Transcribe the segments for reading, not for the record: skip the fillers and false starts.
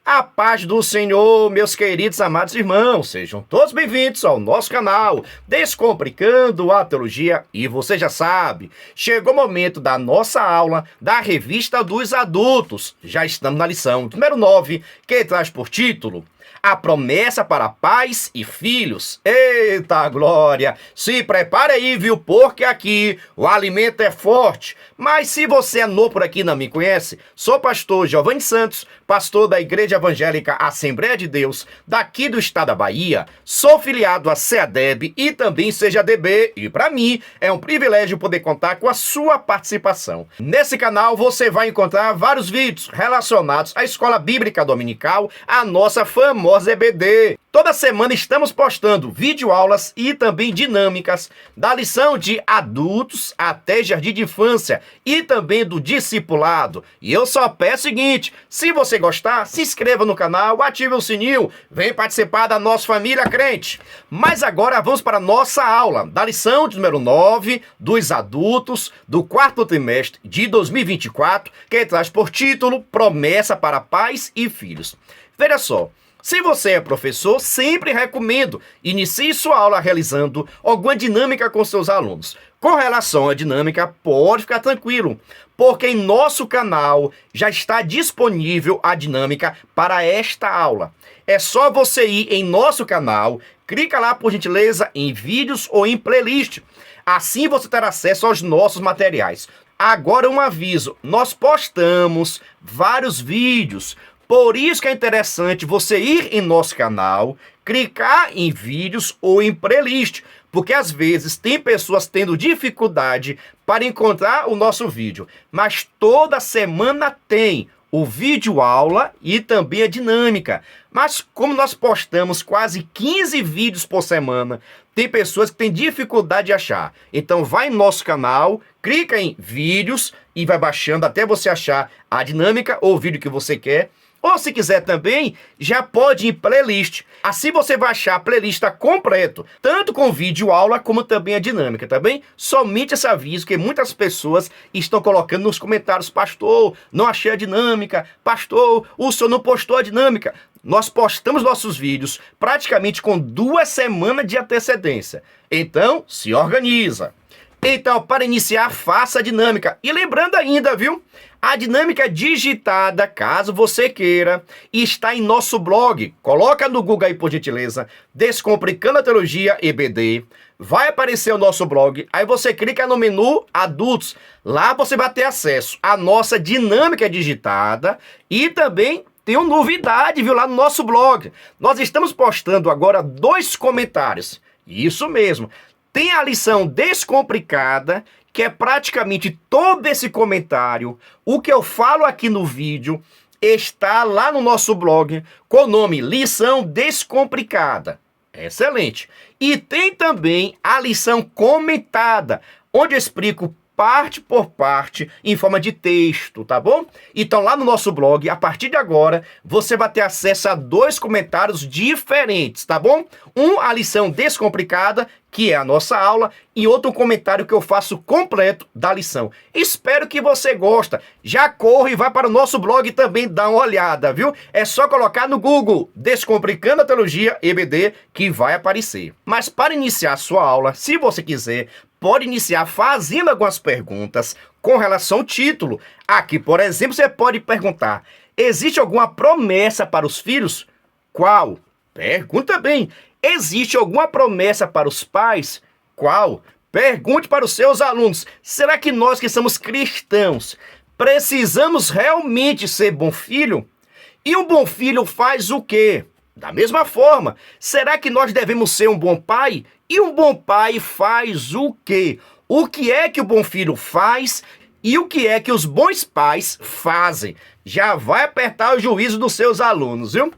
A paz do Senhor, meus queridos amados irmãos, sejam todos bem-vindos ao nosso canal Descomplicando a Teologia. E você já sabe, chegou o momento da nossa aula da Revista dos Adultos. Já estamos na lição número 9, que traz por título A Promessa para Pais e Filhos. Eita glória! Se prepare aí, viu? Porque aqui o alimento é forte. Mas se você é novo por aqui e não me conhece, sou pastor Giovanni Santos, pastor da Igreja Evangélica Assembleia de Deus, daqui do estado da Bahia. Sou filiado a CEADEB e também CEADB. E para mim é um privilégio poder contar com a sua participação. Nesse canal você vai encontrar vários vídeos relacionados à Escola Bíblica Dominical, a nossa famosa EBD. Toda semana estamos postando videoaulas e também dinâmicas da lição de adultos até jardim de infância e também do discipulado. E eu só peço o seguinte, se você gostar, se inscreva no canal, ative o sininho, vem participar da nossa família crente. Mas agora vamos para a nossa aula da lição de número 9 dos adultos do quarto trimestre de 2024, que traz por título Promessa para Pais e Filhos. Veja só. Se você é professor, sempre recomendo inicie sua aula realizando alguma dinâmica com seus alunos. Com relação à dinâmica, pode ficar tranquilo, porque em nosso canal já está disponível a dinâmica para esta aula. É só você ir em nosso canal, clica lá por gentileza em vídeos ou em playlist. Assim você terá acesso aos nossos materiais. Agora um aviso, nós postamos vários vídeos. Por isso que é interessante você ir em nosso canal, clicar em vídeos ou em playlist, porque às vezes tem pessoas tendo dificuldade para encontrar o nosso vídeo, mas toda semana tem o vídeo aula e também a dinâmica. Mas como nós postamos quase 15 vídeos por semana, tem pessoas que têm dificuldade de achar. Então vai em nosso canal, clica em vídeos e vai baixando até você achar a dinâmica ou o vídeo que você quer. Ou se quiser também, já pode ir em playlist. Assim você vai achar a playlist completo, tanto com vídeo aula como também a dinâmica, tá bem? Somente esse aviso que muitas pessoas estão colocando nos comentários: pastor, não achei a dinâmica, pastor, o senhor não postou a dinâmica. Nós postamos nossos vídeos praticamente com 2 semanas de antecedência. Então, se organiza. Então, para iniciar, faça a dinâmica. E lembrando ainda, viu? A dinâmica digitada, caso você queira, está em nosso blog. Coloca no Google aí, por gentileza, Descomplicando a Teologia EBD. Vai aparecer o nosso blog. Aí você clica no menu Adultos. Lá você vai ter acesso à nossa dinâmica digitada e também tem uma novidade, viu, lá no nosso blog. Nós estamos postando agora 2 comentários. Isso mesmo. Tem a lição descomplicada, que é praticamente todo esse comentário. O que eu falo aqui no vídeo está lá no nosso blog com o nome Lição Descomplicada. Excelente. E tem também a lição comentada, onde eu explico parte por parte, em forma de texto, tá bom? Então lá no nosso blog, a partir de agora, você vai ter acesso a 2 comentários diferentes, tá bom? A lição descomplicada, que é a nossa aula, e outro comentário que eu faço completo da lição. Espero que você goste. Já corre e vai para o nosso blog também dar uma olhada, viu? É só colocar no Google Descomplicando a Teologia EBD que vai aparecer. Mas para iniciar a sua aula, se você quiser, pode iniciar fazendo algumas perguntas com relação ao título. Aqui, por exemplo, você pode perguntar: existe alguma promessa para os filhos? Qual? Pergunta bem. Existe alguma promessa para os pais? Qual? Pergunte para os seus alunos. Será que nós que somos cristãos precisamos realmente ser bom filho? E um bom filho faz o quê? Da mesma forma, será que nós devemos ser um bom pai? E um bom pai faz o quê? O que é que o bom filho faz e o que é que os bons pais fazem? Já vai apertar o juízo dos seus alunos, viu?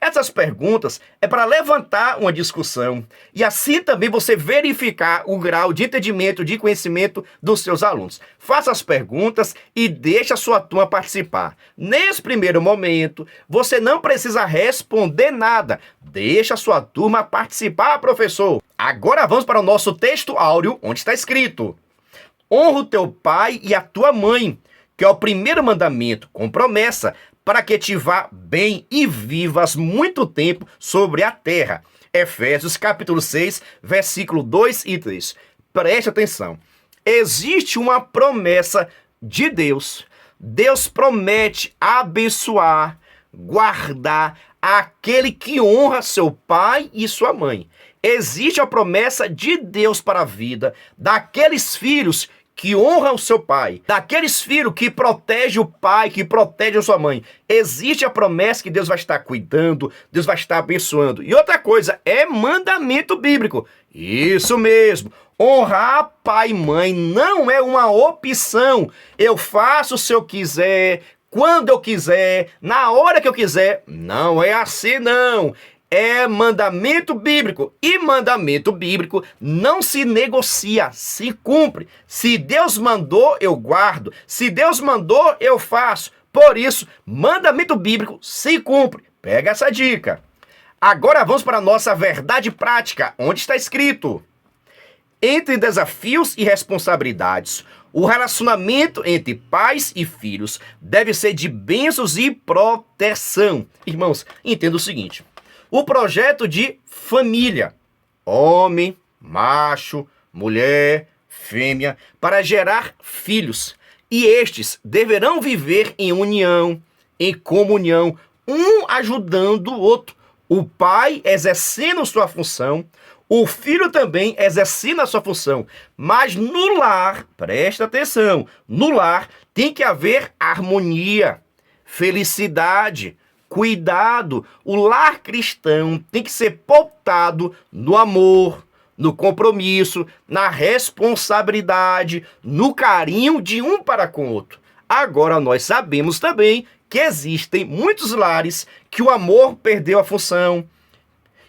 Essas perguntas é para levantar uma discussão e assim também você verificar o grau de entendimento, de conhecimento dos seus alunos. Faça as perguntas e deixe a sua turma participar. Nesse primeiro momento, você não precisa responder nada. Deixe a sua turma participar, professor. Agora vamos para o nosso texto áureo, onde está escrito: honra o teu pai e a tua mãe, que é o primeiro mandamento com promessa, para que te vá bem e vivas muito tempo sobre a terra. Efésios capítulo 6, versículo 2 e 3. Preste atenção. Existe uma promessa de Deus. Deus promete abençoar, guardar aquele que honra seu pai e sua mãe. Existe a promessa de Deus para a vida daqueles filhos que honram o seu pai, daqueles filhos que protegem o pai, que protegem a sua mãe. Existe a promessa que Deus vai estar cuidando, Deus vai estar abençoando. E outra coisa, é mandamento bíblico. Isso mesmo. Honrar pai e mãe não é uma opção. Eu faço se eu quiser, quando eu quiser, na hora que eu quiser. Não é assim, não. É mandamento bíblico. E mandamento bíblico não se negocia, se cumpre. Se Deus mandou, eu guardo. Se Deus mandou, eu faço. Por isso, mandamento bíblico se cumpre. Pega essa dica. Agora vamos para a nossa verdade prática, onde está escrito: entre desafios e responsabilidades, o relacionamento entre pais e filhos deve ser de bênçãos e proteção. Irmãos, entenda o seguinte: o projeto de família, homem, macho, mulher, fêmea, para gerar filhos. E estes deverão viver em união, em comunhão, um ajudando o outro. O pai exercendo sua função, o filho também exercendo a sua função. Mas no lar, presta atenção, no lar tem que haver harmonia, felicidade, cuidado. O lar cristão tem que ser pautado no amor, no compromisso, na responsabilidade, no carinho de um para com o outro. Agora nós sabemos também que existem muitos lares que o amor perdeu a função,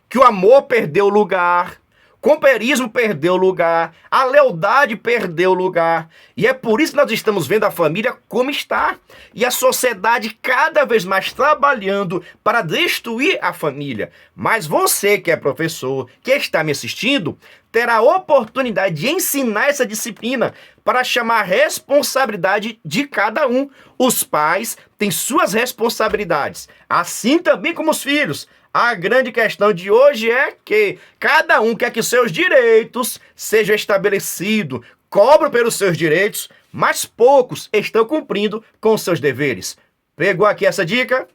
que o amor perdeu o lugar, o companheirismo perdeu o lugar, a lealdade perdeu o lugar. E é por isso que nós estamos vendo a família como está. E a sociedade cada vez mais trabalhando para destruir a família. Mas você que é professor, que está me assistindo, terá a oportunidade de ensinar essa disciplina para chamar a responsabilidade de cada um. Os pais têm suas responsabilidades, assim também como os filhos. A grande questão de hoje é que cada um quer que seus direitos sejam estabelecidos, cobram pelos seus direitos, mas poucos estão cumprindo com seus deveres. Pegou aqui essa dica?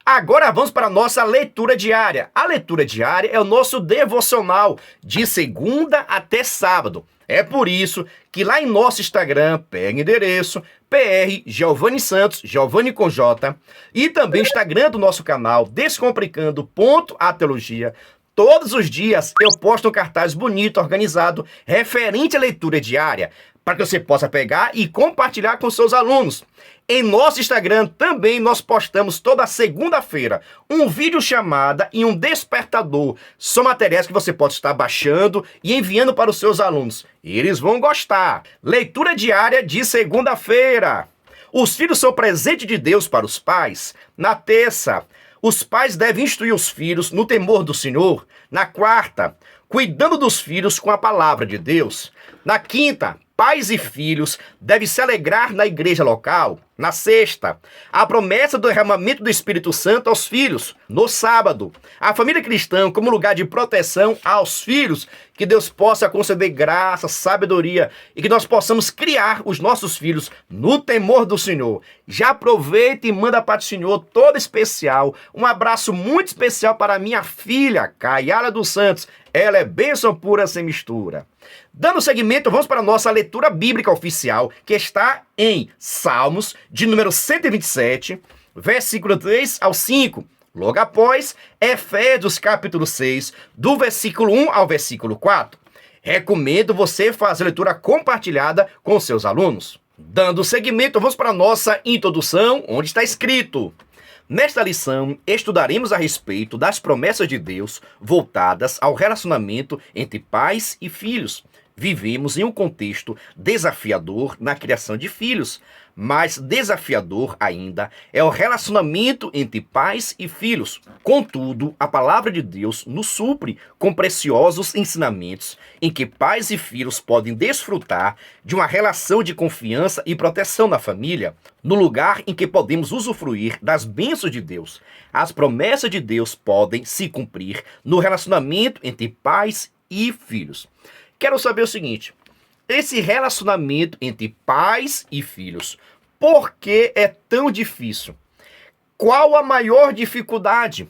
Agora vamos para a nossa leitura diária. A leitura diária é o nosso devocional de segunda até sábado. É por isso que lá em nosso Instagram, pega endereço, PR Giovanni Santos, Giovanni com J, e também o Instagram do nosso canal, Descomplicando.ateologia. Todos os dias eu posto um cartaz bonito, organizado, referente à leitura diária, para que você possa pegar e compartilhar com seus alunos. Em nosso Instagram também nós postamos toda segunda-feira um vídeo chamada e um despertador. São materiais que você pode estar baixando e enviando para os seus alunos. Eles vão gostar. Leitura diária de segunda-feira. Os filhos são presente de Deus para os pais. Na terça, os pais devem instruir os filhos no temor do Senhor. Na quarta, cuidando dos filhos com a palavra de Deus. Na quinta, pais e filhos devem se alegrar na igreja local. Na sexta, a promessa do derramamento do Espírito Santo aos filhos. No sábado, a família cristã como lugar de proteção aos filhos. Que Deus possa conceder graça, sabedoria e que nós possamos criar os nossos filhos no temor do Senhor. Já aproveita e manda para o Senhor todo especial. Um abraço muito especial para minha filha, Caiara dos Santos. Ela é bênção pura sem mistura. Dando seguimento, vamos para a nossa leitura bíblica oficial, que está em Salmos, de número 127, versículo 3 ao 5. Logo após, Efésios capítulo 6, do versículo 1 ao versículo 4. Recomendo você fazer a leitura compartilhada com seus alunos. Dando seguimento, vamos para a nossa introdução, onde está escrito: nesta lição, estudaremos a respeito das promessas de Deus voltadas ao relacionamento entre pais e filhos. Vivemos em um contexto desafiador na criação de filhos, mas desafiador ainda é o relacionamento entre pais e filhos. Contudo, a palavra de Deus nos supre com preciosos ensinamentos em que pais e filhos podem desfrutar de uma relação de confiança e proteção na família, no lugar em que podemos usufruir das bênçãos de Deus. As promessas de Deus podem se cumprir no relacionamento entre pais e filhos. Quero saber o seguinte: esse relacionamento entre pais e filhos, por que é tão difícil? Qual a maior dificuldade?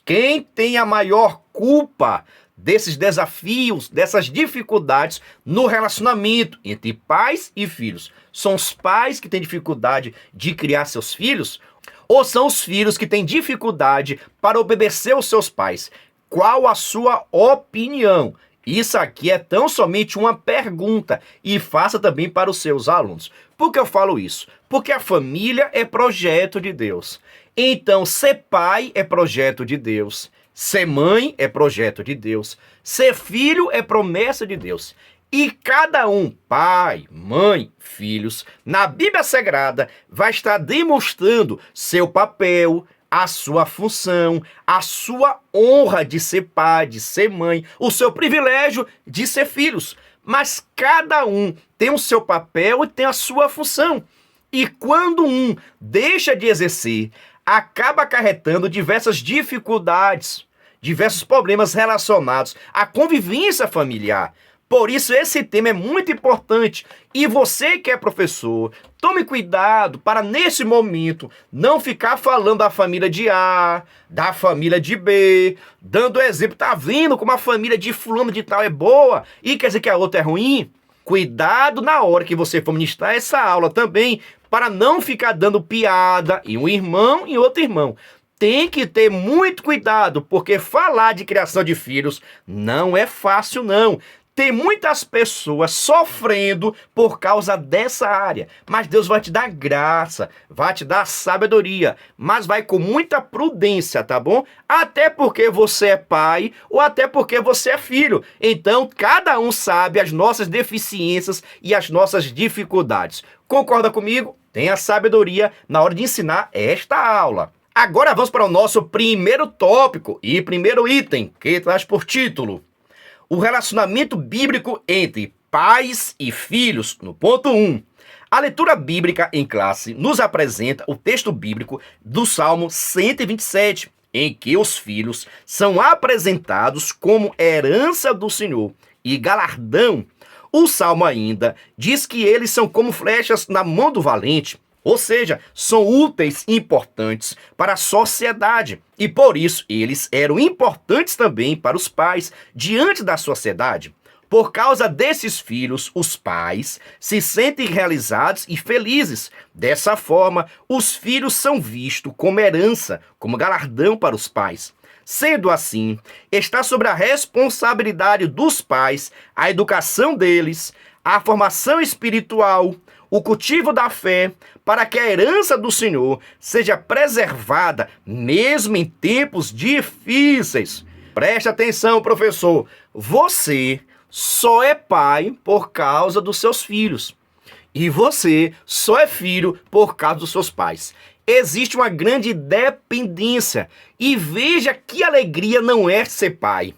Quem tem a maior culpa desses desafios, dessas dificuldades no relacionamento entre pais e filhos? São os pais que têm dificuldade de criar seus filhos? Ou são os filhos que têm dificuldade para obedecer aos seus pais? Qual a sua opinião? Isso aqui é tão somente uma pergunta, e faça também para os seus alunos. Por que eu falo isso? Porque a família é projeto de Deus. Então, ser pai é projeto de Deus. Ser mãe é projeto de Deus. Ser filho é promessa de Deus. E cada um, pai, mãe, filhos, na Bíblia Sagrada, vai estar demonstrando seu papel, a sua função, a sua honra de ser pai, de ser mãe, o seu privilégio de ser filhos. Mas cada um tem o seu papel e tem a sua função. E quando um deixa de exercer, acaba acarretando diversas dificuldades, diversos problemas relacionados à convivência familiar. Por isso, esse tema é muito importante. E você que é professor, tome cuidado para, nesse momento, não ficar falando da família de A, da família de B, dando exemplo. Tá vendo como a família de fulano de tal é boa e quer dizer que a outra é ruim? Cuidado na hora que você for ministrar essa aula também, para não ficar dando piada em um irmão e outro irmão. Tem que ter muito cuidado, porque falar de criação de filhos não é fácil, não. Tem muitas pessoas sofrendo por causa dessa área, mas Deus vai te dar graça, vai te dar sabedoria, mas vai com muita prudência, tá bom? Até porque você é pai ou até porque você é filho. Então, cada um sabe as nossas deficiências e as nossas dificuldades. Concorda comigo? Tenha sabedoria na hora de ensinar esta aula. Agora vamos para o nosso primeiro tópico e primeiro item, que traz por título: o relacionamento bíblico entre pais e filhos, no ponto 1. A leitura bíblica em classe nos apresenta o texto bíblico do Salmo 127, em que os filhos são apresentados como herança do Senhor e galardão. O Salmo ainda diz que eles são como flechas na mão do valente, ou seja, são úteis e importantes para a sociedade. E por isso eles eram importantes também para os pais diante da sociedade. Por causa desses filhos, os pais se sentem realizados e felizes. Dessa forma, os filhos são vistos como herança, como galardão para os pais. Sendo assim, está sobre a responsabilidade dos pais a educação deles, a formação espiritual, o cultivo da fé, para que a herança do Senhor seja preservada, mesmo em tempos difíceis. Preste atenção, professor. Você só é pai por causa dos seus filhos. E você só é filho por causa dos seus pais. Existe uma grande dependência. E veja que alegria não é ser pai.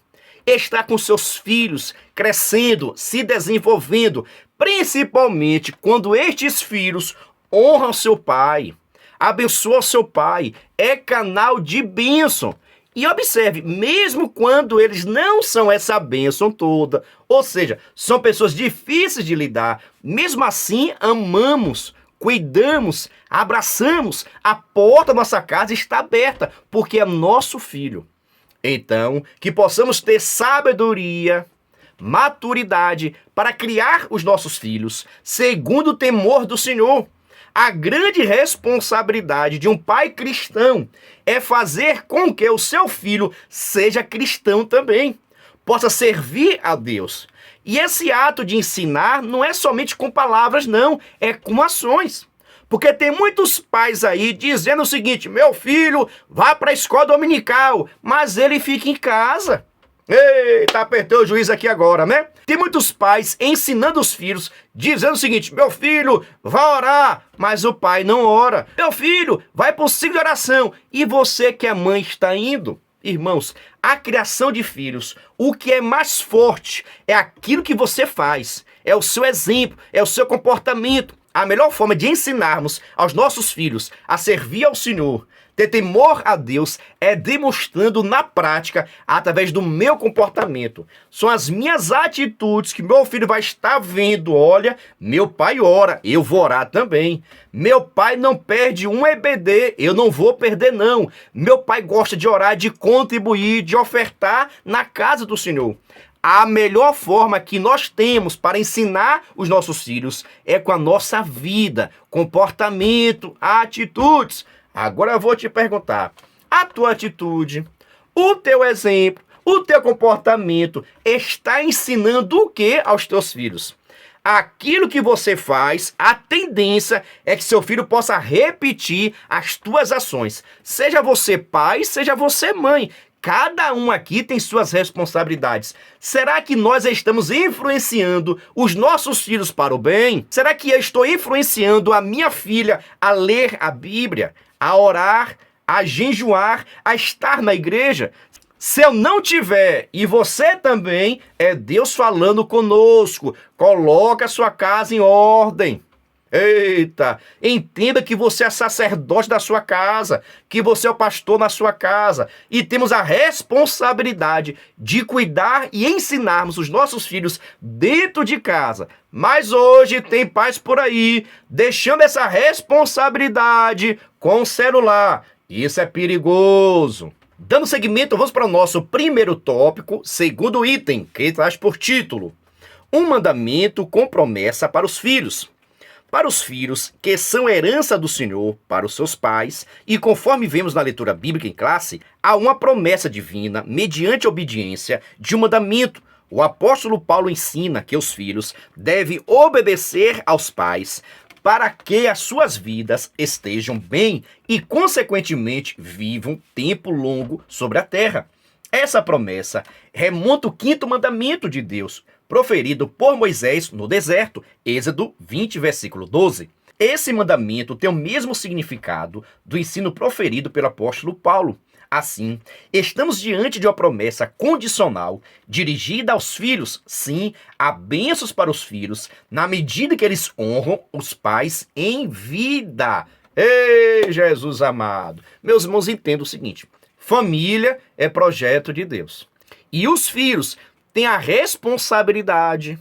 Estar com seus filhos, crescendo, se desenvolvendo, principalmente quando estes filhos honram seu pai, abençoam seu pai, é canal de bênção. E observe, mesmo quando eles não são essa bênção toda, ou seja, são pessoas difíceis de lidar, mesmo assim amamos, cuidamos, abraçamos, a porta da nossa casa está aberta, porque é nosso filho. Então, que possamos ter sabedoria, maturidade para criar os nossos filhos segundo o temor do Senhor. A grande responsabilidade de um pai cristão é fazer com que o seu filho seja cristão também, possa servir a Deus. E esse ato de ensinar não é somente com palavras, não, é com ações. Porque tem muitos pais aí dizendo o seguinte: meu filho vai para a escola dominical, mas ele fica em casa. Eita, apertei o juiz aqui agora, né? Tem muitos pais ensinando os filhos, dizendo o seguinte: meu filho, vai orar, mas o pai não ora. Meu filho, vai para o ciclo de oração. E você que é mãe está indo? Irmãos, a criação de filhos, o que é mais forte é aquilo que você faz, é o seu exemplo, é o seu comportamento. A melhor forma de ensinarmos aos nossos filhos a servir ao Senhor, ter temor a Deus, é demonstrando na prática, através do meu comportamento. São as minhas atitudes que meu filho vai estar vendo. Olha, meu pai ora, eu vou orar também. Meu pai não perde um EBD, eu não vou perder não. Meu pai gosta de orar, de contribuir, de ofertar na casa do Senhor. A melhor forma que nós temos para ensinar os nossos filhos é com a nossa vida, comportamento, atitudes. Agora eu vou te perguntar, a tua atitude, o teu exemplo, o teu comportamento está ensinando o que aos teus filhos? Aquilo que você faz, a tendência é que seu filho possa repetir as tuas ações. Seja você pai, seja você mãe. Cada um aqui tem suas responsabilidades. Será que nós estamos influenciando os nossos filhos para o bem? Será que eu estou influenciando a minha filha a ler a Bíblia, a orar, a jejuar, a estar na igreja? Se eu não tiver, e você também, é Deus falando conosco. Coloca a sua casa em ordem. Eita, entenda que você é sacerdote da sua casa, que você é o pastor na sua casa, e temos a responsabilidade de cuidar e ensinarmos os nossos filhos dentro de casa. Mas hoje tem pais por aí deixando essa responsabilidade com o celular. Isso é perigoso. Dando seguimento, vamos para o nosso primeiro tópico, segundo item, que traz por título: um mandamento com promessa para os filhos. Para os filhos, que são herança do Senhor para os seus pais, e conforme vemos na leitura bíblica em classe, há uma promessa divina mediante a obediência de um mandamento. O apóstolo Paulo ensina que os filhos devem obedecer aos pais para que as suas vidas estejam bem e, consequentemente, vivam tempo longo sobre a terra. Essa promessa remonta ao quinto mandamento de Deus, proferido por Moisés no deserto, Êxodo 20, versículo 12. Esse mandamento tem o mesmo significado do ensino proferido pelo apóstolo Paulo. Assim, estamos diante de uma promessa condicional dirigida aos filhos. Sim, há bênçãos para os filhos, na medida que eles honram os pais em vida. Ei, Jesus amado! Meus irmãos, entendam o seguinte: família é projeto de Deus. E os filhos têm a responsabilidade,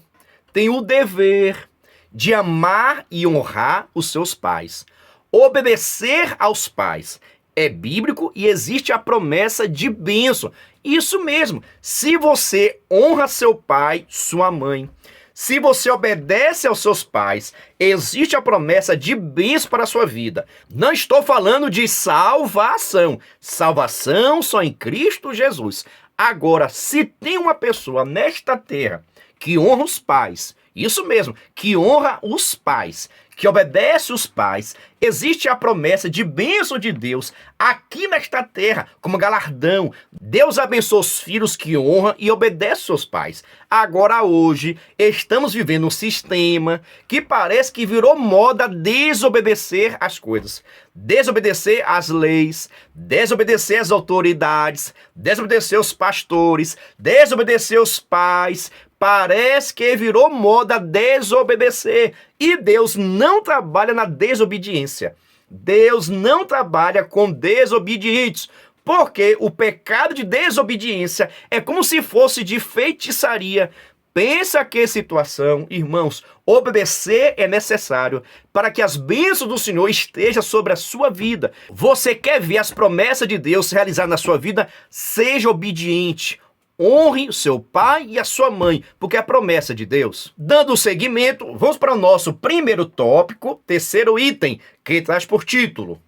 têm o dever de amar e honrar os seus pais. Obedecer aos pais é bíblico e existe a promessa de bênção. Isso mesmo, se você honra seu pai, sua mãe, se você obedece aos seus pais, existe a promessa de bênção para a sua vida. Não estou falando de salvação. Salvação só em Cristo Jesus. Agora, se tem uma pessoa nesta terra que honra os pais, isso mesmo, que honra os pais, que obedece os pais, existe a promessa de bênção de Deus aqui nesta terra, como galardão. Deus abençoa os filhos que honram e obedecem seus pais. Agora, hoje, estamos vivendo um sistema que parece que virou moda desobedecer as coisas. Desobedecer às leis, desobedecer às autoridades, desobedecer os pastores, desobedecer os pais. Parece que virou moda desobedecer. E Deus não trabalha na desobediência. Deus não trabalha com desobedientes. Porque o pecado de desobediência é como se fosse de feitiçaria. Pensa que situação, irmãos, obedecer é necessário para que as bênçãos do Senhor estejam sobre a sua vida. Você quer ver as promessas de Deus realizadas na sua vida? Seja obediente. Honre o seu pai e a sua mãe, porque é a promessa de Deus. Dando seguimento, vamos para o nosso primeiro tópico, terceiro item, que traz por título: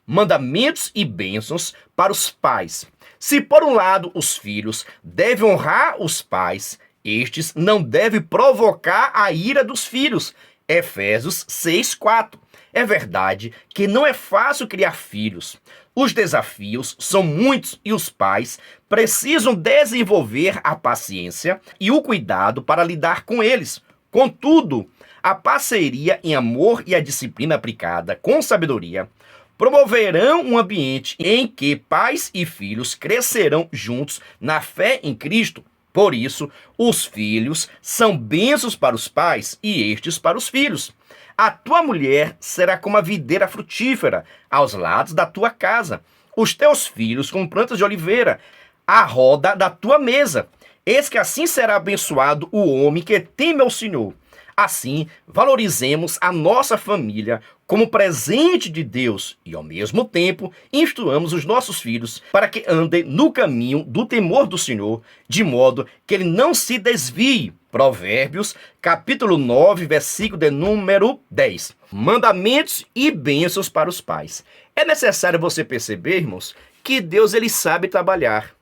mandamentos e bênçãos para os pais. Se por um lado os filhos devem honrar os pais, estes não devem provocar a ira dos filhos. Efésios 6:4. É verdade que não é fácil criar filhos. Os desafios são muitos e os pais precisam desenvolver a paciência e o cuidado para lidar com eles. Contudo, a parceria em amor e a disciplina aplicada com sabedoria promoverão um ambiente em que pais e filhos crescerão juntos na fé em Cristo. Por isso, os filhos são bênçãos para os pais e estes para os filhos. A tua mulher será como a videira frutífera aos lados da tua casa, os teus filhos como plantas de oliveira, à roda da tua mesa. Eis que assim será abençoado o homem que teme ao Senhor. Assim, valorizemos a nossa família como presente de Deus e, ao mesmo tempo, instruamos os nossos filhos para que andem no caminho do temor do Senhor, de modo que ele não se desvie. Provérbios, capítulo 9, versículo de número 10. Mandamentos e bênçãos para os pais. É necessário você perceber, irmãos, que Deus ele sabe trabalhar.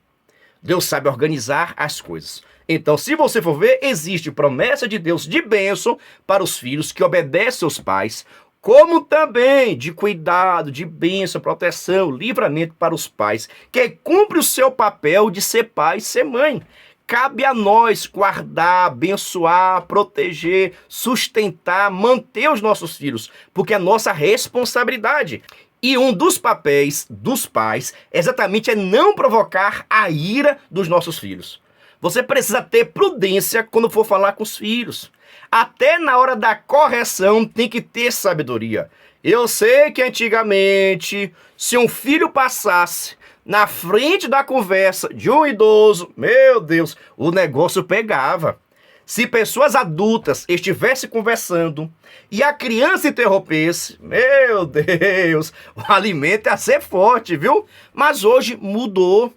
Deus sabe organizar as coisas. Então, se você for ver, existe promessa de Deus de bênção para os filhos que obedecem aos pais, como também de cuidado, de bênção, proteção, livramento para os pais, que cumpre o seu papel de ser pai e ser mãe. Cabe a nós guardar, abençoar, proteger, sustentar, manter os nossos filhos, porque é nossa responsabilidade. E um dos papéis dos pais exatamente é não provocar a ira dos nossos filhos. Você precisa ter prudência quando for falar com os filhos. Até na hora da correção tem que ter sabedoria. Eu sei que antigamente, se um filho passasse na frente da conversa de um idoso, meu Deus, o negócio pegava. Se pessoas adultas estivessem conversando e a criança interrompesse, meu Deus, o alimento ia ser forte, viu? Mas hoje mudou.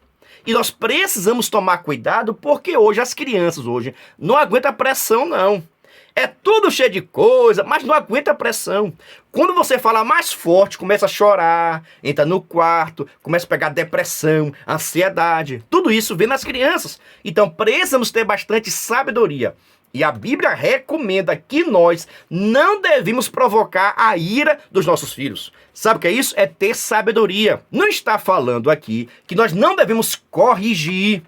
E nós precisamos tomar cuidado porque hoje as crianças não aguentam a pressão, não. É tudo cheio de coisa, mas não aguenta a pressão. Quando você fala mais forte, começa a chorar, entra no quarto, começa a pegar depressão, ansiedade. Tudo isso vem nas crianças. Então precisamos ter bastante sabedoria. E a Bíblia recomenda que nós não devemos provocar a ira dos nossos filhos. Sabe o que é isso? É ter sabedoria. Não está falando aqui que nós não devemos corrigir,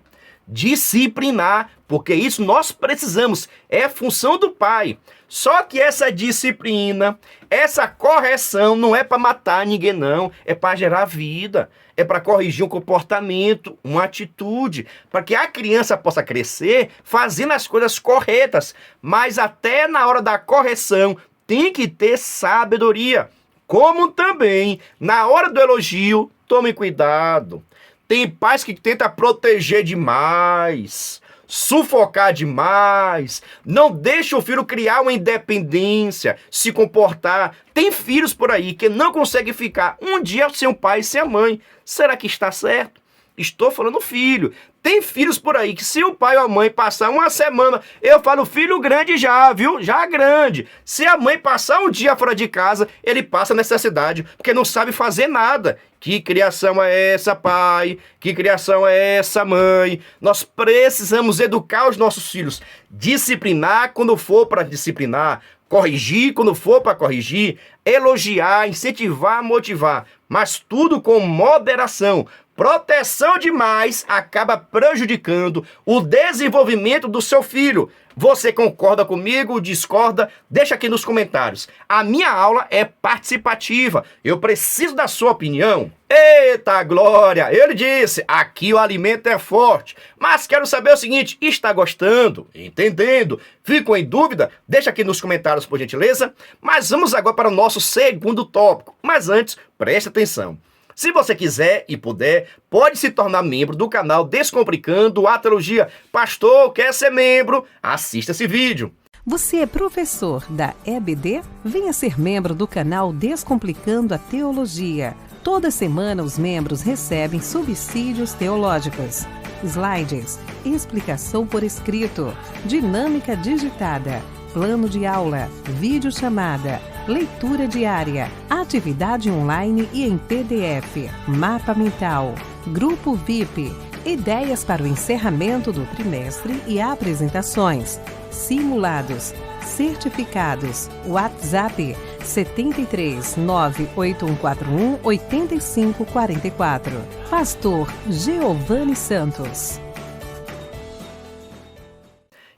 disciplinar, porque isso nós precisamos, é função do pai. Só que essa disciplina, essa correção não é para matar ninguém não, é para gerar vida, é para corrigir um comportamento, uma atitude, para que a criança possa crescer fazendo as coisas corretas, mas até na hora da correção tem que ter sabedoria. Como também na hora do elogio, tome cuidado. Tem pais que tentam proteger demais, sufocar demais, não deixa o filho criar uma independência, se comportar. Tem filhos por aí que não conseguem ficar um dia sem o pai e sem a mãe. Será que está certo? Estou falando filho. Tem filhos por aí que se o pai ou a mãe passar uma semana, eu falo filho grande já, viu? Já grande. Se a mãe passar um dia fora de casa, ele passa necessidade, porque não sabe fazer nada. Que criação é essa, pai? Que criação é essa, mãe? Nós precisamos educar os nossos filhos. Disciplinar quando for para disciplinar. Corrigir quando for para corrigir. Elogiar, incentivar, motivar. Mas tudo com moderação. Proteção demais acaba prejudicando o desenvolvimento do seu filho. Você concorda comigo? Discorda? Deixa aqui nos comentários. A minha aula é participativa. Eu preciso da sua opinião. Eita glória! Ele disse, aqui o alimento é forte. Mas quero saber o seguinte, está gostando? Entendendo? Ficou em dúvida? Deixa aqui nos comentários, por gentileza. Mas vamos agora para o nosso segundo tópico. Mas antes, preste atenção. Se você quiser e puder, pode se tornar membro do canal Descomplicando a Teologia. Pastor, quer ser membro? Assista esse vídeo. Você é professor da EBD? Venha ser membro do canal Descomplicando a Teologia. Toda semana os membros recebem subsídios teológicos, slides, explicação por escrito, dinâmica digitada, plano de aula, videochamada, leitura diária, atividade online e em PDF, mapa mental, grupo VIP, ideias para o encerramento do trimestre e apresentações, simulados, certificados, WhatsApp, 73 98141 8544. Pastor Geovani Santos.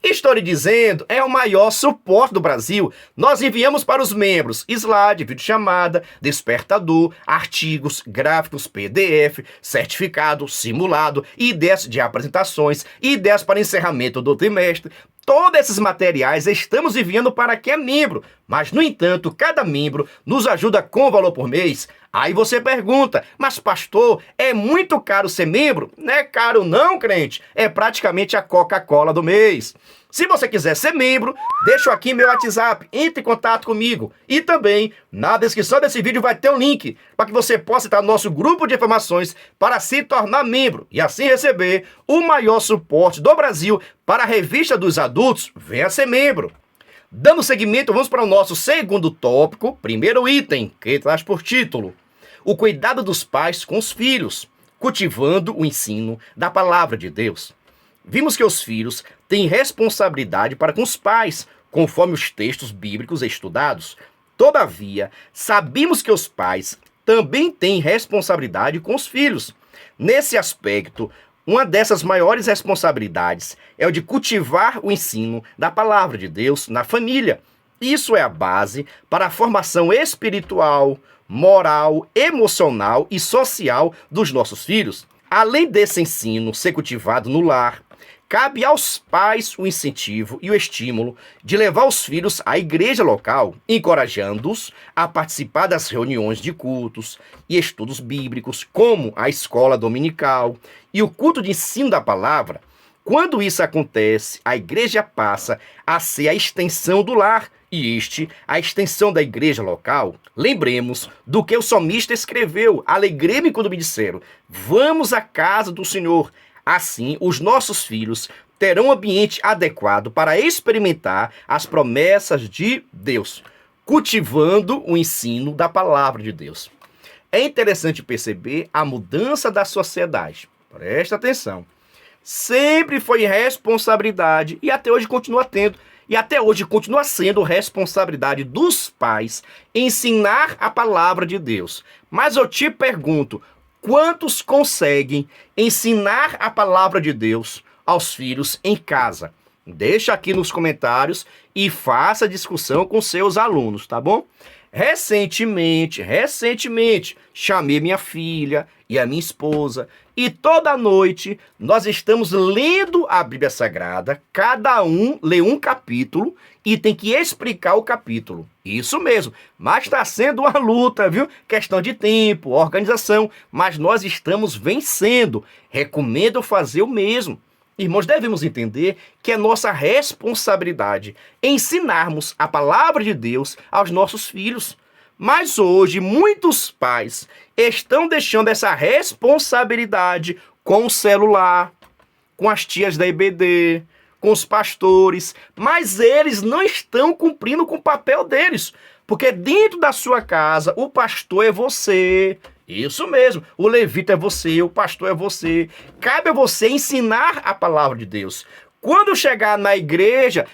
Estou lhe dizendo, é o maior suporte do Brasil. Nós enviamos para os membros slide, videochamada, despertador, artigos, gráficos, PDF, certificado, simulado, ideias de apresentações, ideias para encerramento do trimestre. Todos esses materiais estamos enviando para quem é membro, mas, no entanto, cada membro nos ajuda com valor por mês. Aí você pergunta, mas pastor, é muito caro ser membro? Não é caro não, crente, é praticamente a Coca-Cola do mês. Se você quiser ser membro, deixo aqui meu WhatsApp, entre em contato comigo. E também, na descrição desse vídeo vai ter um link para que você possa entrar no nosso grupo de informações para se tornar membro e assim receber o maior suporte do Brasil para a revista dos adultos. Venha ser membro. Dando seguimento, vamos para o nosso segundo tópico, primeiro item, que traz por título: o cuidado dos pais com os filhos, cultivando o ensino da palavra de Deus. Vimos que os filhos têm responsabilidade para com os pais, conforme os textos bíblicos estudados. Todavia, sabemos que os pais também têm responsabilidade com os filhos. Nesse aspecto, uma dessas maiores responsabilidades é o de cultivar o ensino da palavra de Deus na família. Isso é a base para a formação espiritual, moral, emocional e social dos nossos filhos. Além desse ensino ser cultivado no lar, cabe aos pais o incentivo e o estímulo de levar os filhos à igreja local, encorajando-os a participar das reuniões de cultos e estudos bíblicos, como a escola dominical e o culto de ensino da palavra. Quando isso acontece, a igreja passa a ser a extensão do lar e a extensão da igreja local. Lembremos do que o salmista escreveu: alegrei-me quando me disseram, vamos à casa do Senhor. Assim, os nossos filhos terão um ambiente adequado para experimentar as promessas de Deus, cultivando o ensino da palavra de Deus. É interessante perceber a mudança da sociedade. Presta atenção. Sempre foi responsabilidade, e até hoje continua tendo, e até hoje continua sendo responsabilidade dos pais ensinar a palavra de Deus. Mas eu te pergunto, quantos conseguem ensinar a palavra de Deus aos filhos em casa? Deixa aqui nos comentários e faça discussão com seus alunos, tá bom? Recentemente, chamei minha filha e a minha esposa e toda noite nós estamos lendo a Bíblia Sagrada, cada um lê um capítulo e tem que explicar o capítulo. Isso mesmo, mas está sendo uma luta, viu? Questão de tempo, organização, mas nós estamos vencendo. Recomendo fazer o mesmo. Irmãos, devemos entender que é nossa responsabilidade ensinarmos a palavra de Deus aos nossos filhos. Mas hoje, muitos pais estão deixando essa responsabilidade com o celular, com as tias da EBD, com os pastores, mas eles não estão cumprindo com o papel deles. Porque dentro da sua casa, o pastor é você. Isso mesmo, o levita é você, o pastor é você. Cabe a você ensinar a palavra de Deus. Quando chegar na igreja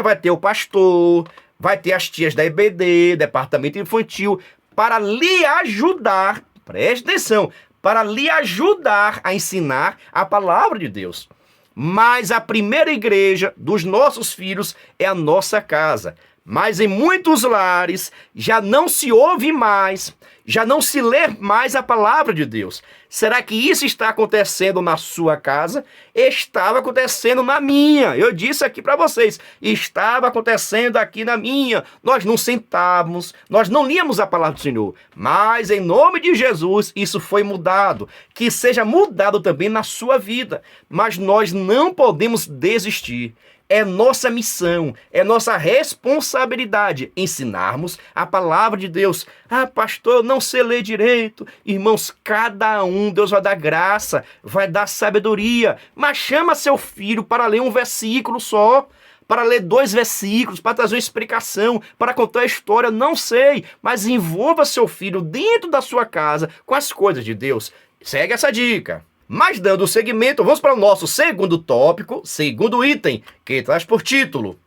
vai ter o pastor, vai ter as tias da EBD, departamento infantil, para lhe ajudar, preste atenção, para lhe ajudar a ensinar a palavra de Deus. Mas a primeira igreja dos nossos filhos é a nossa casa. Mas em muitos lares já não se ouve mais, já não se lê mais a palavra de Deus. Será que isso está acontecendo na sua casa? Estava acontecendo na minha. Eu disse aqui para vocês, estava acontecendo aqui na minha. Nós não sentávamos, nós não líamos a palavra do Senhor. Mas em nome de Jesus, isso foi mudado. Que seja mudado também na sua vida. Mas nós não podemos desistir. É nossa missão, é nossa responsabilidade ensinarmos a palavra de Deus. Ah, pastor, eu não sei ler direito. Irmãos, cada um, Deus vai dar graça, vai dar sabedoria. Mas chama seu filho para ler um versículo só, para ler 2 versículos, para trazer uma explicação, para contar a história, não sei. Mas envolva seu filho dentro da sua casa com as coisas de Deus. Segue essa dica. Mas dando seguimento, vamos para o nosso segundo tópico, segundo item, que traz por título: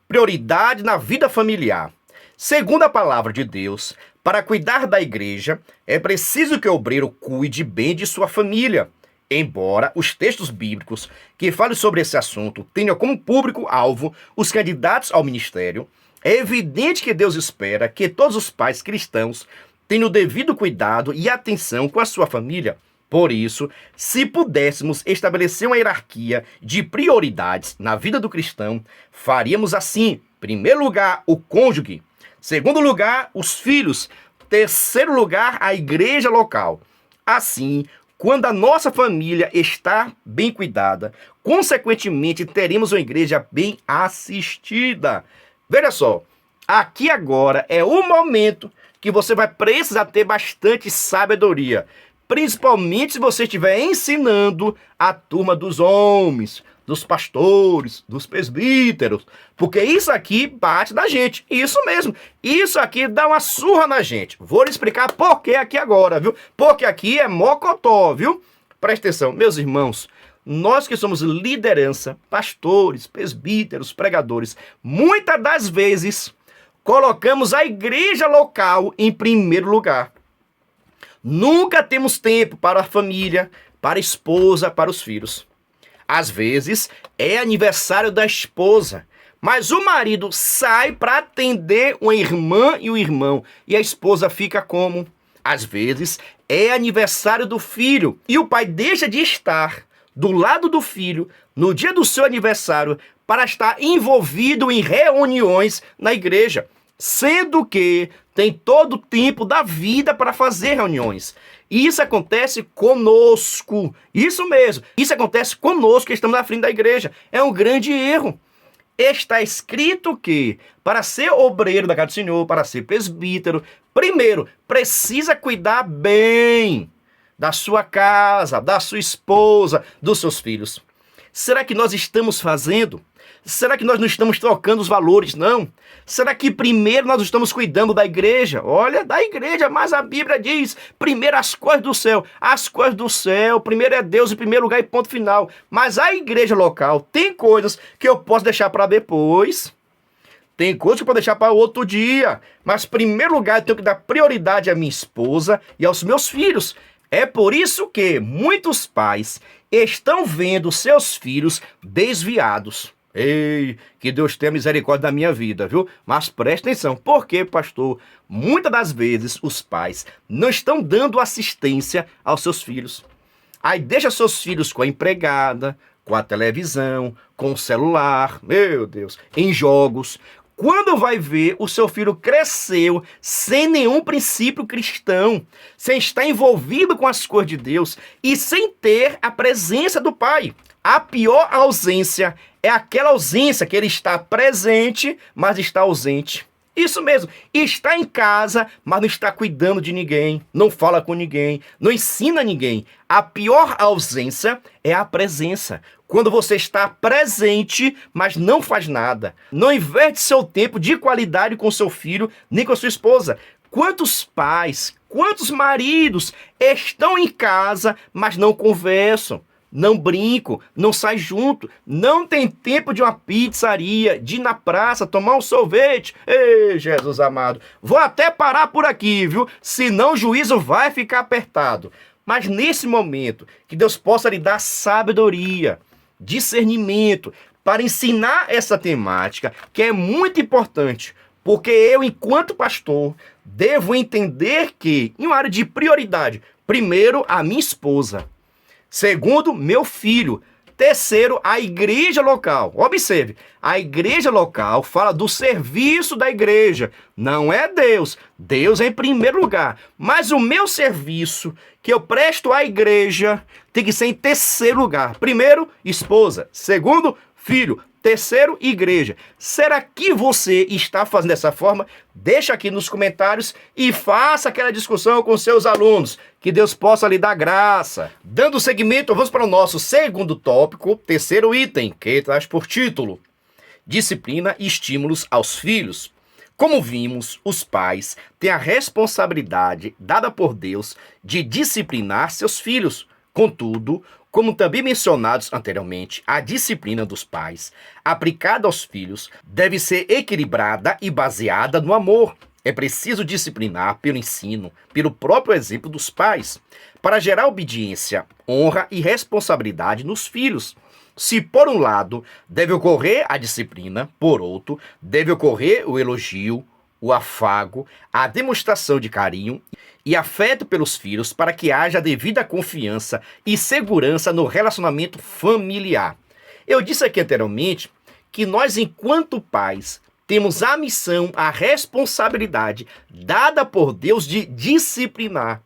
prioridade na vida familiar. Segundo a palavra de Deus, para cuidar da igreja, é preciso que o obreiro cuide bem de sua família. Embora os textos bíblicos que falam sobre esse assunto tenham como público-alvo os candidatos ao ministério, é evidente que Deus espera que todos os pais cristãos tenham o devido cuidado e atenção com a sua família. Por isso, se pudéssemos estabelecer uma hierarquia de prioridades na vida do cristão, faríamos assim: em primeiro lugar, o cônjuge; segundo lugar, os filhos; terceiro lugar, a igreja local. Assim, quando a nossa família está bem cuidada, consequentemente teremos uma igreja bem assistida. Veja só, aqui agora é o momento que você vai precisar ter bastante sabedoria, principalmente se você estiver ensinando a turma dos homens, dos pastores, dos presbíteros, porque isso aqui bate na gente, isso mesmo, isso aqui dá uma surra na gente. Vou lhe explicar por que aqui agora, viu? Porque aqui é mocotó, viu? Presta atenção, meus irmãos, nós que somos liderança, pastores, presbíteros, pregadores, muitas das vezes colocamos a igreja local em primeiro lugar. Nunca temos tempo para a família, para a esposa, para os filhos. Às vezes é aniversário da esposa, mas o marido sai para atender uma irmã e o irmão, e a esposa fica como? Às vezes é aniversário do filho e o pai deixa de estar do lado do filho no dia do seu aniversário para estar envolvido em reuniões na igreja, sendo que tem todo o tempo da vida para fazer reuniões. E isso acontece conosco. Isso mesmo. Isso acontece conosco que estamos na frente da igreja. É um grande erro. Está escrito que para ser obreiro da casa do Senhor, para ser presbítero, primeiro precisa cuidar bem da sua casa, da sua esposa, dos seus filhos. Será que nós estamos fazendo? Será que nós não estamos trocando os valores, não? Será que primeiro nós estamos cuidando da igreja? Olha, da igreja, mas a Bíblia diz, primeiro as coisas do céu. As coisas do céu, primeiro é Deus em primeiro lugar e ponto final. Mas a igreja local tem coisas que eu posso deixar para depois. Tem coisas que eu posso deixar para outro dia. Mas em primeiro lugar eu tenho que dar prioridade à minha esposa e aos meus filhos. É por isso que muitos pais estão vendo seus filhos desviados. Ei, que Deus tenha misericórdia da minha vida, viu? Mas preste atenção, porque, pastor, muitas das vezes os pais não estão dando assistência aos seus filhos. Aí deixa seus filhos com a empregada, com a televisão, com o celular, meu Deus, em jogos. Quando vai ver, o seu filho cresceu sem nenhum princípio cristão, sem estar envolvido com as coisas de Deus e sem ter a presença do pai. A pior ausência é aquela ausência que ele está presente, mas está ausente. Isso mesmo, está em casa, mas não está cuidando de ninguém, não fala com ninguém, não ensina ninguém. A pior ausência é a presença. Quando você está presente, mas não faz nada. Não inverte seu tempo de qualidade com seu filho, nem com a sua esposa. Quantos pais, quantos maridos estão em casa, mas não conversam? Não brinco, não sai junto, não tem tempo de uma pizzaria, de ir na praça, tomar um sorvete. Ei, Jesus amado, vou até parar por aqui, viu? Senão o juízo vai ficar apertado. Mas nesse momento, que Deus possa lhe dar sabedoria, discernimento, para ensinar essa temática, que é muito importante, porque eu, enquanto pastor, devo entender que, em uma área de prioridade, primeiro, a minha esposa. Segundo, meu filho. Terceiro, a igreja local. Observe, a igreja local fala do serviço da igreja. Não é Deus. Deus é em primeiro lugar. Mas o meu serviço que eu presto à igreja tem que ser em terceiro lugar. Primeiro, esposa. Segundo, filho. Terceiro, igreja. Será que você está fazendo dessa forma? Deixa aqui nos comentários e faça aquela discussão com seus alunos. Que Deus possa lhe dar graça. Dando seguimento, vamos para o nosso segundo tópico, terceiro item, que traz por título: disciplina e estímulos aos filhos. Como vimos, os pais têm a responsabilidade dada por Deus de disciplinar seus filhos. Contudo, como também mencionados anteriormente, a disciplina dos pais, aplicada aos filhos, deve ser equilibrada e baseada no amor. É preciso disciplinar pelo ensino, pelo próprio exemplo dos pais, para gerar obediência, honra e responsabilidade nos filhos. Se, por um lado, deve ocorrer a disciplina, por outro, deve ocorrer o elogio, o afago, a demonstração de carinho e afeto pelos filhos para que haja devida confiança e segurança no relacionamento familiar. Eu disse aqui anteriormente que nós, enquanto pais, temos a missão, a responsabilidade dada por Deus de disciplinar,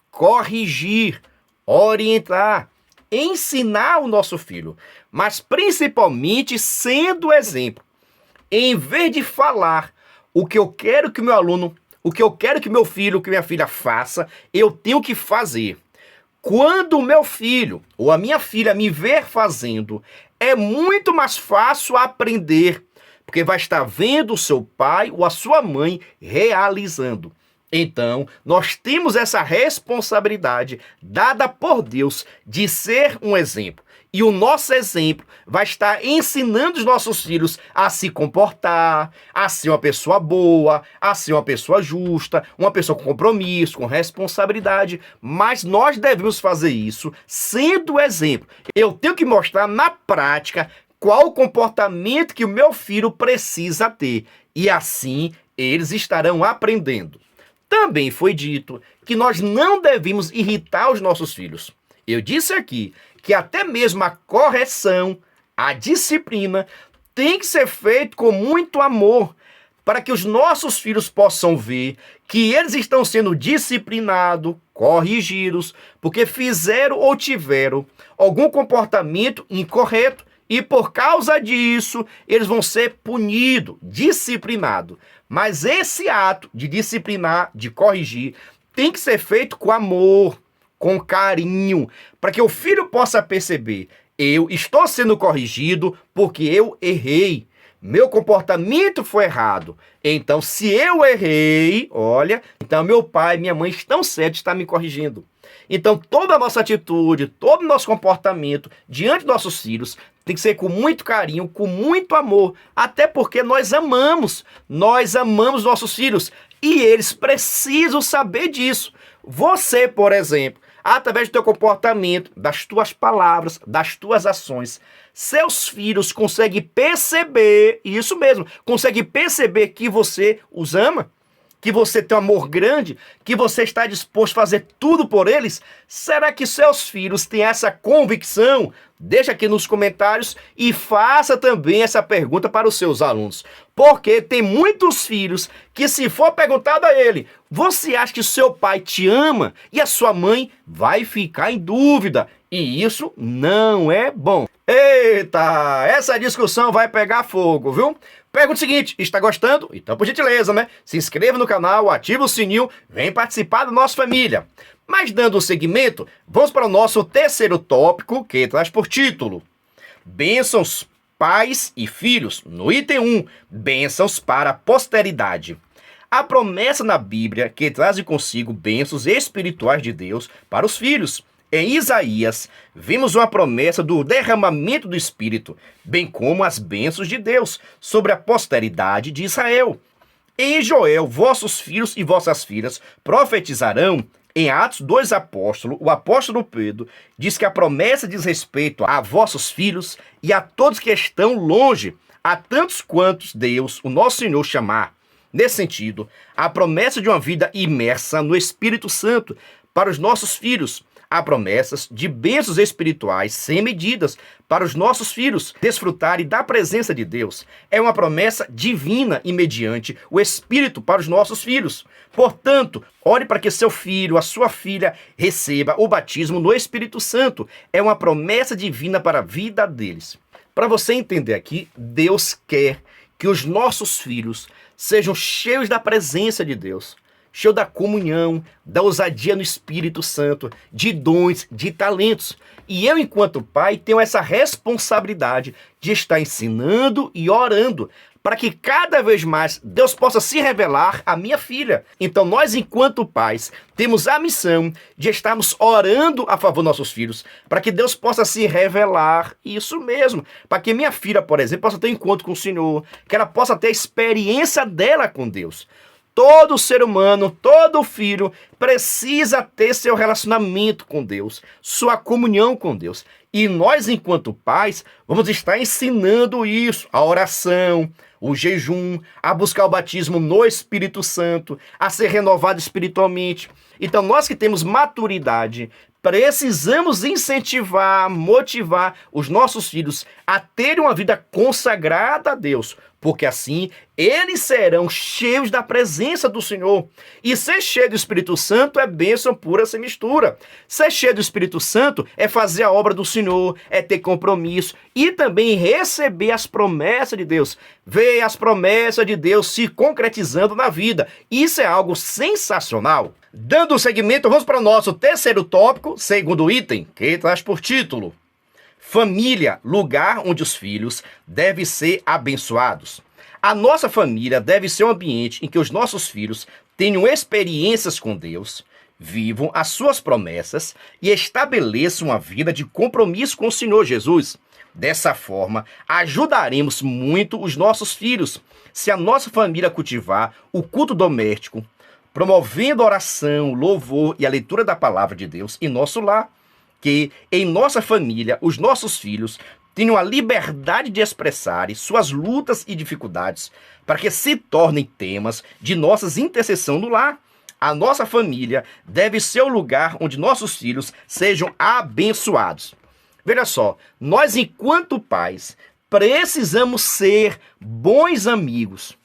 corrigir, orientar, ensinar o nosso filho, mas principalmente sendo exemplo. Em vez de falar o que eu quero que o meu aluno, o que eu quero que meu filho, que minha filha faça, eu tenho que fazer. Quando o meu filho ou a minha filha me ver fazendo, é muito mais fácil aprender, porque vai estar vendo o seu pai ou a sua mãe realizando. Então, nós temos essa responsabilidade dada por Deus de ser um exemplo. E o nosso exemplo vai estar ensinando os nossos filhos a se comportar, a ser uma pessoa boa, a ser uma pessoa justa, uma pessoa com compromisso, com responsabilidade. Mas nós devemos fazer isso sendo exemplo. Eu tenho que mostrar na prática qual o comportamento que o meu filho precisa ter. E assim eles estarão aprendendo. Também foi dito que nós não devemos irritar os nossos filhos. Eu disse aqui que até mesmo a correção, a disciplina, tem que ser feito com muito amor, para que os nossos filhos possam ver que eles estão sendo disciplinados, corrigidos, porque fizeram ou tiveram algum comportamento incorreto e por causa disso eles vão ser punidos, disciplinados. Mas esse ato de disciplinar, de corrigir, tem que ser feito com amor, com carinho, para que o filho possa perceber: eu estou sendo corrigido porque eu errei. Meu comportamento foi errado. Então, se eu errei, olha, então meu pai e minha mãe estão certos, estão me corrigindo. Então, toda a nossa atitude, todo o nosso comportamento diante dos nossos filhos tem que ser com muito carinho, com muito amor, até porque nós amamos nossos filhos e eles precisam saber disso. Você, por exemplo, através do teu comportamento, das tuas palavras, das tuas ações, seus filhos conseguem perceber, isso mesmo, conseguem perceber que você os ama, que você tem um amor grande, que você está disposto a fazer tudo por eles. Será que seus filhos têm essa convicção? Deixa aqui nos comentários e faça também essa pergunta para os seus alunos. Porque tem muitos filhos que, se for perguntado a ele: você acha que seu pai te ama? E a sua mãe vai ficar em dúvida. E isso não é bom. Eita, essa discussão vai pegar fogo, viu? Pergunta o seguinte: está gostando? Então, por gentileza, né? Se inscreva no canal, ative o sininho, vem participar da nossa família. Mas dando seguimento, vamos para o nosso terceiro tópico, que traz por título: Bênçãos, pais e filhos. No item 1, bênçãos para a posteridade. A promessa na Bíblia que traz consigo bênçãos espirituais de Deus para os filhos. Em Isaías, vimos uma promessa do derramamento do Espírito, bem como as bênçãos de Deus sobre a posteridade de Israel. Em Joel, vossos filhos e vossas filhas profetizarão. Em Atos 2 Apóstolos, o apóstolo Pedro diz que a promessa diz respeito a vossos filhos e a todos que estão longe, a tantos quantos Deus, o nosso Senhor, chamar. Nesse sentido, a promessa de uma vida imersa no Espírito Santo para os nossos filhos. Há promessas de bênçãos espirituais sem medidas para os nossos filhos desfrutarem da presença de Deus. É uma promessa divina e mediante o Espírito para os nossos filhos. Portanto, ore para que seu filho, a sua filha, receba o batismo no Espírito Santo. É uma promessa divina para a vida deles. Para você entender aqui, Deus quer que os nossos filhos sejam cheios da presença de Deus, cheio da comunhão, da ousadia no Espírito Santo, de dons, de talentos. E eu, enquanto pai, tenho essa responsabilidade de estar ensinando e orando para que cada vez mais Deus possa se revelar à minha filha. Então nós, enquanto pais, temos a missão de estarmos orando a favor dos nossos filhos, para que Deus possa se revelar, isso mesmo, para que minha filha, por exemplo, possa ter um encontro com o Senhor, que ela possa ter a experiência dela com Deus. Todo ser humano, todo filho precisa ter seu relacionamento com Deus, sua comunhão com Deus. E nós, enquanto pais, vamos estar ensinando isso, a oração, o jejum, a buscar o batismo no Espírito Santo, a ser renovado espiritualmente. Então, nós que temos maturidade, precisamos incentivar, motivar os nossos filhos a terem uma vida consagrada a Deus, porque assim eles serão cheios da presença do Senhor. E ser cheio do Espírito Santo é bênção pura sem mistura. Ser cheio do Espírito Santo é fazer a obra do Senhor, é ter compromisso e também receber as promessas de Deus. Ver as promessas de Deus se concretizando na vida. Isso é algo sensacional. Dando seguimento, vamos para o nosso terceiro tópico, segundo item, que traz por título: família, lugar onde os filhos devem ser abençoados. A nossa família deve ser um ambiente em que os nossos filhos tenham experiências com Deus, vivam as suas promessas e estabeleçam uma vida de compromisso com o Senhor Jesus. Dessa forma, ajudaremos muito os nossos filhos se a nossa família cultivar o culto doméstico, promovendo a oração, louvor e a leitura da palavra de Deus em nosso lar. Que em nossa família, os nossos filhos tenham a liberdade de expressarem suas lutas e dificuldades para que se tornem temas de nossas intercessões no lar. A nossa família deve ser o lugar onde nossos filhos sejam abençoados. Veja só, nós enquanto pais precisamos ser bons amigos.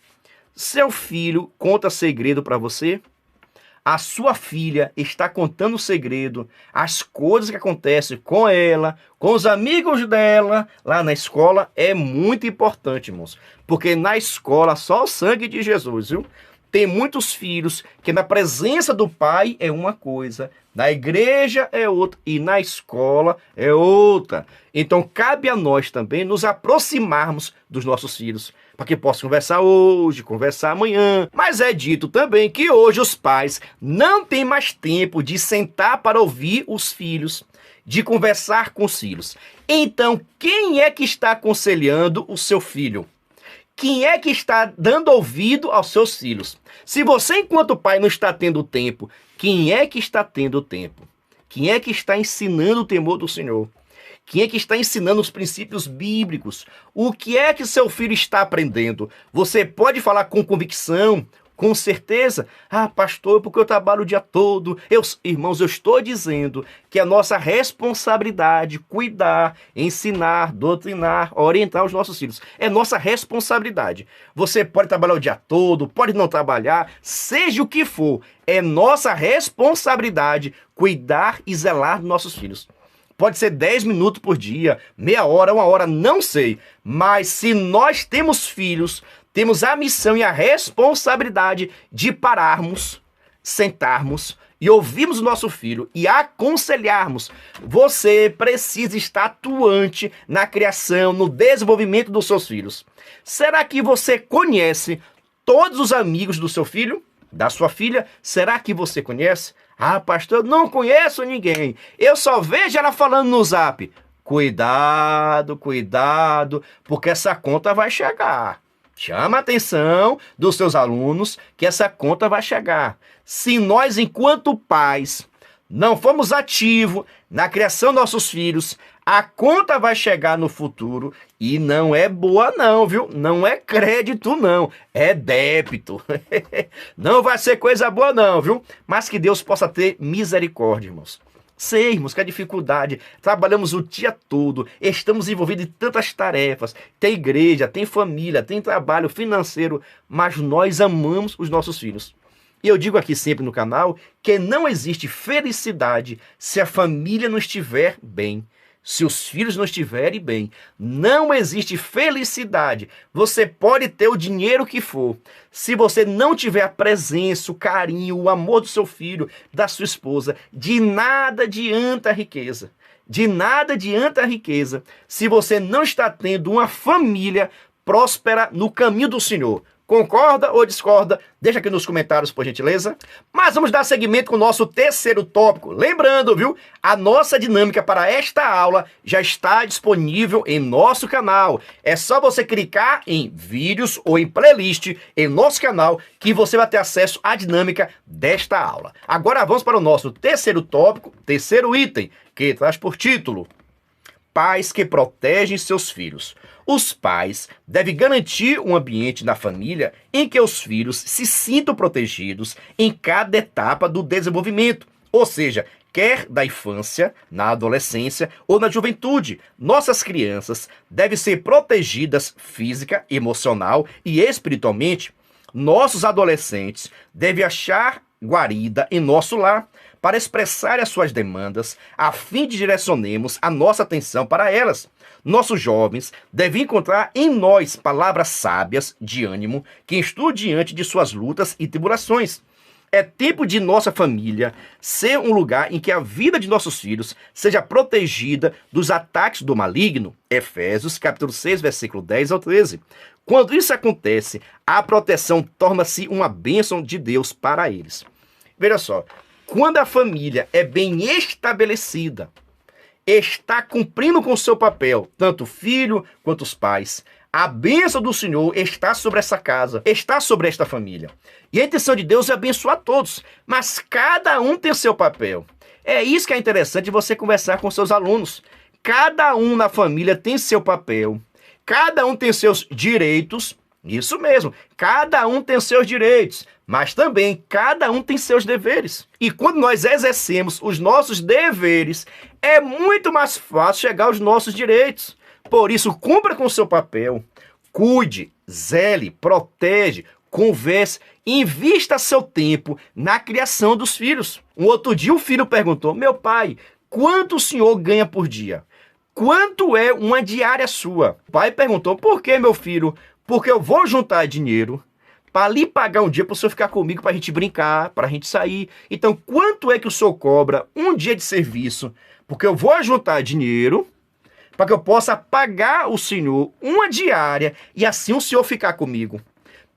Seu filho conta segredo para você? A sua filha está contando o segredo, as coisas que acontecem com ela, com os amigos dela, lá na escola, é muito importante, irmãos. Porque na escola, só o sangue de Jesus, viu? Tem muitos filhos que na presença do pai é uma coisa, na igreja é outra e na escola é outra. Então cabe a nós também nos aproximarmos dos nossos filhos, para que possam conversar hoje, conversar amanhã. Mas é dito também que hoje os pais não têm mais tempo de sentar para ouvir os filhos, de conversar com os filhos. Então, quem é que está aconselhando o seu filho? Quem é que está dando ouvido aos seus filhos? Se você, enquanto pai, não está tendo tempo, quem é que está tendo tempo? Quem é que está ensinando o temor do Senhor? Quem é que está ensinando os princípios bíblicos? O que é que seu filho está aprendendo? Você pode falar com convicção, com certeza. Ah, pastor, porque eu trabalho o dia todo. Irmãos, eu estou dizendo que é nossa responsabilidade cuidar, ensinar, doutrinar, orientar os nossos filhos. É nossa responsabilidade. Você pode trabalhar o dia todo, pode não trabalhar, seja o que for. É nossa responsabilidade cuidar e zelar dos nossos filhos. Pode ser 10 minutos por dia, meia hora, uma hora, não sei. Mas se nós temos filhos, temos a missão e a responsabilidade de pararmos, sentarmos e ouvirmos o nosso filho e aconselharmos. Você precisa estar atuante na criação, no desenvolvimento dos seus filhos. Será que você conhece todos os amigos do seu filho, da sua filha? Será que você conhece? Ah, pastor, eu não conheço ninguém. Eu só vejo ela falando no Zap. Cuidado, cuidado, porque essa conta vai chegar. Chama a atenção dos seus alunos que essa conta vai chegar. Se nós, enquanto pais, não formos ativos na criação dos nossos filhos, a conta vai chegar no futuro e não é boa não, viu? Não é crédito não, é débito. Não vai ser coisa boa não, viu? Mas que Deus possa ter misericórdia, irmãos. Sei, irmãos, que a dificuldade, trabalhamos o dia todo, estamos envolvidos em tantas tarefas, tem igreja, tem família, tem trabalho financeiro, mas nós amamos os nossos filhos. E eu digo aqui sempre no canal que não existe felicidade se a família não estiver bem. Se os filhos não estiverem bem, não existe felicidade. Você pode ter o dinheiro que for. Se você não tiver a presença, o carinho, o amor do seu filho, da sua esposa, de nada adianta a riqueza. De nada adianta a riqueza se você não está tendo uma família próspera no caminho do Senhor. Concorda ou discorda? Deixa aqui nos comentários, por gentileza. Mas vamos dar seguimento com o nosso terceiro tópico. Lembrando, viu? A nossa dinâmica para esta aula já está disponível em nosso canal. É só você clicar em vídeos ou em playlist em nosso canal que você vai ter acesso à dinâmica desta aula. Agora vamos para o nosso terceiro tópico, terceiro item, que traz por título: Pais que protegem seus filhos. Os pais devem garantir um ambiente na família em que os filhos se sintam protegidos em cada etapa do desenvolvimento, ou seja, quer da infância, na adolescência ou na juventude. Nossas crianças devem ser protegidas física, emocional e espiritualmente. Nossos adolescentes devem achar guarida em nosso lar para expressar as suas demandas, a fim de direcionemos a nossa atenção para elas. Nossos jovens devem encontrar em nós palavras sábias de ânimo que estão diante de suas lutas e tribulações. É tempo de nossa família ser um lugar em que a vida de nossos filhos seja protegida dos ataques do maligno. Efésios capítulo 6, versículo 10 ao 13. Quando isso acontece, a proteção torna-se uma bênção de Deus para eles. Veja só, quando a família é bem estabelecida, está cumprindo com o seu papel, tanto o filho quanto os pais, a bênção do Senhor está sobre essa casa, está sobre esta família. E a intenção de Deus é abençoar todos, mas cada um tem seu papel. É isso que é interessante você conversar com seus alunos. Cada um na família tem seu papel, cada um tem seus direitos. Isso mesmo, cada um tem seus direitos, mas também cada um tem seus deveres. E quando nós exercemos os nossos deveres, é muito mais fácil chegar aos nossos direitos. Por isso, cumpra com o seu papel, cuide, zele, protege, converse, invista seu tempo na criação dos filhos. Um outro dia o filho perguntou: meu pai, quanto o senhor ganha por dia? Quanto é uma diária sua? O pai perguntou: por que, meu filho? Porque eu vou juntar dinheiro para lhe pagar um dia para o senhor ficar comigo, para a gente brincar, para a gente sair. Então, quanto é que o senhor cobra um dia de serviço? Porque eu vou juntar dinheiro para que eu possa pagar o senhor uma diária e assim o senhor ficar comigo.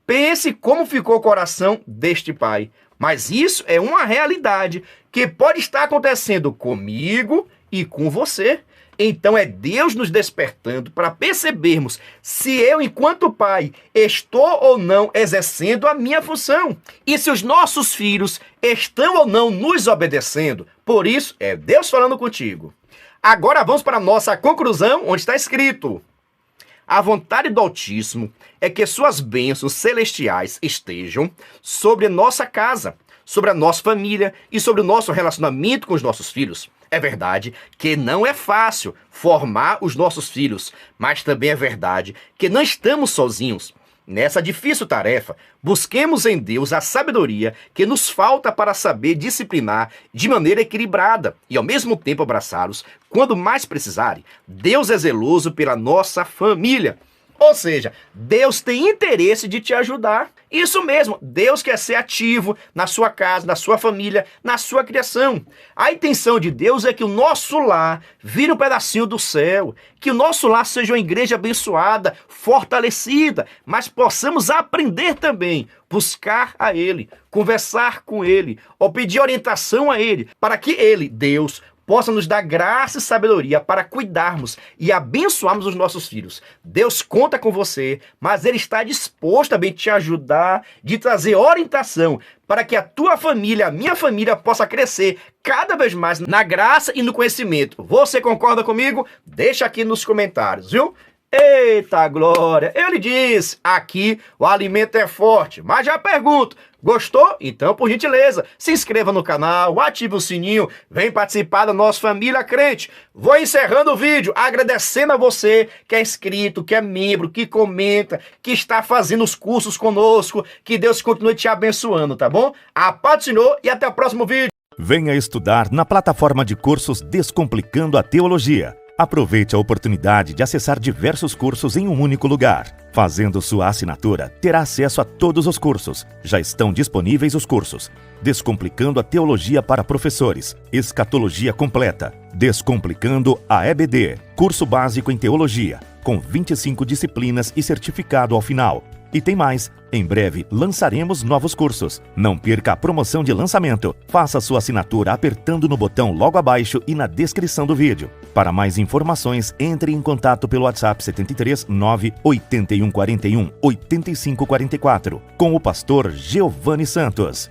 Pense como ficou o coração deste pai. Mas isso é uma realidade que pode estar acontecendo comigo e com você. Então é Deus nos despertando para percebermos se eu, enquanto pai, estou ou não exercendo a minha função. E se os nossos filhos estão ou não nos obedecendo. Por isso, é Deus falando contigo. Agora vamos para a nossa conclusão, onde está escrito: a vontade do Altíssimo é que suas bênçãos celestiais estejam sobre a nossa casa, sobre a nossa família e sobre o nosso relacionamento com os nossos filhos. É verdade que não é fácil formar os nossos filhos, mas também é verdade que não estamos sozinhos. Nessa difícil tarefa, busquemos em Deus a sabedoria que nos falta para saber disciplinar de maneira equilibrada e ao mesmo tempo abraçá-los quando mais precisarem. Deus é zeloso pela nossa família. Ou seja, Deus tem interesse de te ajudar. Isso mesmo, Deus quer ser ativo na sua casa, na sua família, na sua criação. A intenção de Deus é que o nosso lar vire um pedacinho do céu, que o nosso lar seja uma igreja abençoada, fortalecida, mas possamos aprender também, buscar a Ele, conversar com Ele, ou pedir orientação a Ele, para que Ele, Deus, possa nos dar graça e sabedoria para cuidarmos e abençoarmos os nossos filhos. Deus conta com você, mas Ele está disposto também a te ajudar, de trazer orientação para que a tua família, a minha família, possa crescer cada vez mais na graça e no conhecimento. Você concorda comigo? Deixa aqui nos comentários, viu? Eita glória! Eu lhe disse, aqui o alimento é forte, mas já pergunto, gostou? Então, por gentileza, se inscreva no canal, ative o sininho, vem participar da nossa família crente. Vou encerrando o vídeo, agradecendo a você que é inscrito, que é membro, que comenta, que está fazendo os cursos conosco. Que Deus continue te abençoando, tá bom? A paz do Senhor e até o próximo vídeo. Venha estudar na plataforma de cursos Descomplicando a Teologia. Aproveite a oportunidade de acessar diversos cursos em um único lugar. Fazendo sua assinatura, terá acesso a todos os cursos. Já estão disponíveis os cursos: Descomplicando a Teologia para Professores, Escatologia Completa, Descomplicando a EBD, Curso Básico em Teologia, com 25 disciplinas e certificado ao final. E tem mais, em breve lançaremos novos cursos. Não perca a promoção de lançamento. Faça sua assinatura apertando no botão logo abaixo e na descrição do vídeo. Para mais informações, entre em contato pelo WhatsApp 73 98141 8544 com o pastor Giovanni Santos.